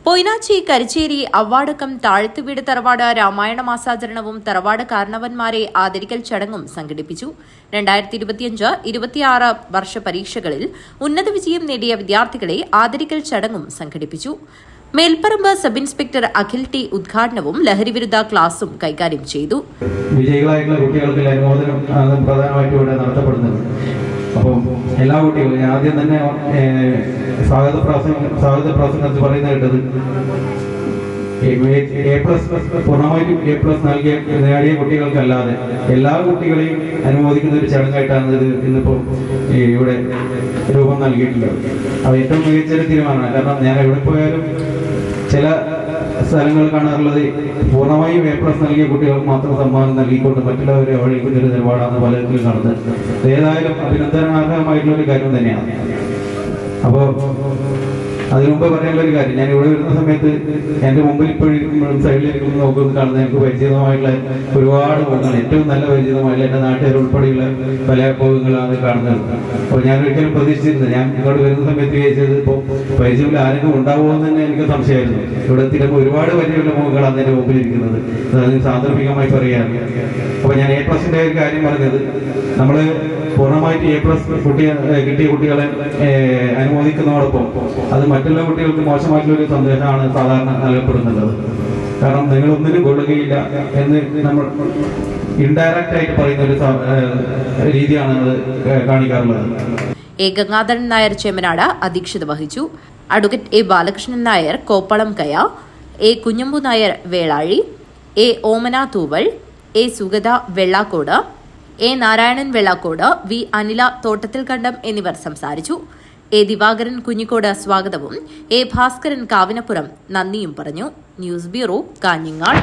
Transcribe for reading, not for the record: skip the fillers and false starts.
പൊയ്നാച്ചി കരിച്ചേരി അവ്വാടക്കം താഴ്ത്തുവീട് തറവാട് രാമായണ മാസാചരണവും തറവാട് കാരണവന്മാരെ ആദരിക്കൽ ചടങ്ങും സംഘടിപ്പിച്ചു. 2025-26 വർഷ പരീക്ഷകളിൽ ഉന്നത വിജയം നേടിയ വിദ്യാർത്ഥികളെ ആദരിക്കൽ ചടങ്ങും സംഘടിപ്പിച്ചു. Melparamba sub inspector Akhil T ഉദ്ഘാടനവും ലഹരിവിരുദ്ധ ക്ലാസും കൈകാര്യം ചെയ്തു. വിജയികളായിട്ടുള്ള കുട്ടികൾക്ക് അനുമോദനം പ്രധാനമായിട്ടും ഇവിടെ നടത്തപ്പെടുന്നത്. അപ്പം എല്ലാ കുട്ടികളും ആദ്യം തന്നെ സ്വാഗത പ്രസംഗത്തിൽ പറയുന്ന കേട്ടത് പൂർണ്ണമായിട്ടും A+ നേടിയ കുട്ടികൾക്കല്ലാതെ എല്ലാ കുട്ടികളെയും അനുമോദിക്കുന്ന ഒരു ചടങ്ങായിട്ടാണ് ഇത് ഇന്നിപ്പോൾ ഇവിടെ രൂപം നൽകിയിട്ടുള്ളത്. അത് ഏറ്റവും മികച്ചൊരു തീരുമാനമാണ്. കാരണം ഞാൻ എവിടെ പോയാലും ചില സ്ഥലങ്ങൾ കാണാറുള്ളത് പൂർണ്ണമായും A+ നൽകിയ കുട്ടികൾക്ക് മാത്രം സമ്മാനം നൽകിക്കൊണ്ട് മറ്റുള്ളവരെ അവഗണിക്കുന്ന ഒരു നിലപാടാണ് പലർക്കും കാണുന്നത്. ഏതായാലും അഭിനന്ദനാർഹമായിട്ടുള്ള ഒരു കാര്യം തന്നെയാണ്. അപ്പോൾ അതിനു മുമ്പ് പറയാനുള്ള ഒരു കാര്യം, ഞാൻ ഇവിടെ വരുന്ന സമയത്ത് എൻ്റെ മുമ്പിൽ ഇപ്പോഴും സൈഡിലിരിക്കുന്ന നോക്കുന്നത് കാണുന്നത് എനിക്ക് പരിചിതമായിട്ടുള്ള ഒരുപാട് മുഖങ്ങൾ, ഏറ്റവും നല്ല പരിചിതമായിട്ടുള്ള എൻ്റെ നാട്ടുകാർ ഉൾപ്പെടെയുള്ള പല മുഖങ്ങളാണ് കാണുന്നത്. അപ്പോൾ ഞാൻ ഒരിക്കലും പ്രതീക്ഷിച്ചിരുന്നത്, ഞാൻ ഇങ്ങോട്ട് വരുന്ന സമയത്ത് വിചാരിച്ചത് ഇപ്പോൾ പരിചയമില്ല ആരെങ്കിലും ഉണ്ടാവുമോ എന്ന് തന്നെ എനിക്ക് സംശയമായിരുന്നു. ഇവിടെ എത്തിയപ്പോൾ ഒരുപാട് പരിചയമുള്ള മുഖങ്ങളാണ് എൻ്റെ മുമ്പിലിരിക്കുന്നത്. അതിന് സാന്ദർഭികമായി പറയുകയാണ്. അപ്പോൾ ഞാൻ A+ന്റെ ഒരു കാര്യം പറഞ്ഞത്, നമ്മൾ പൂർണ്ണമായിട്ട് A+ കിട്ടിയ കുട്ടികളെ അനുമോദിക്കുന്നതോടൊപ്പം അത് മറ്റുള്ള കുട്ടികൾക്ക് മോശമായിട്ടുള്ളൊരു സന്ദേശമാണ് സാധാരണ നൽകപ്പെടുന്നുള്ളത്. കാരണം നിങ്ങളൊന്നിനും കൊള്ളുകയില്ല എന്ന് നമ്മൾ ഇൻഡയറക്റ്റ് ആയിട്ട് പറയുന്ന ഒരു രീതിയാണ് അത് കാണിക്കാറുള്ളത്. A. ഗംഗാധരൻ നായർ ചേമനാട് അധ്യക്ഷത വഹിച്ചു. Advocate A. ബാലകൃഷ്ണൻ നായർ കോപ്പളം കയ, A. Kunhambu Nair Velazhi, A. Omana Thooval, A. Sugatha വെള്ളാക്കോട്, A. Narayanan വെള്ളാക്കോട്, V. Anila തോട്ടത്തിൽ കണ്ടം എന്നിവർ സംസാരിച്ചു. A. ദിവാകരൻ കുഞ്ഞിക്കോട് സ്വാഗതവും A. ഭാസ്കരൻ കാവിനപ്പുറം നന്ദിയും പറഞ്ഞു. News bureau, Kanhangad.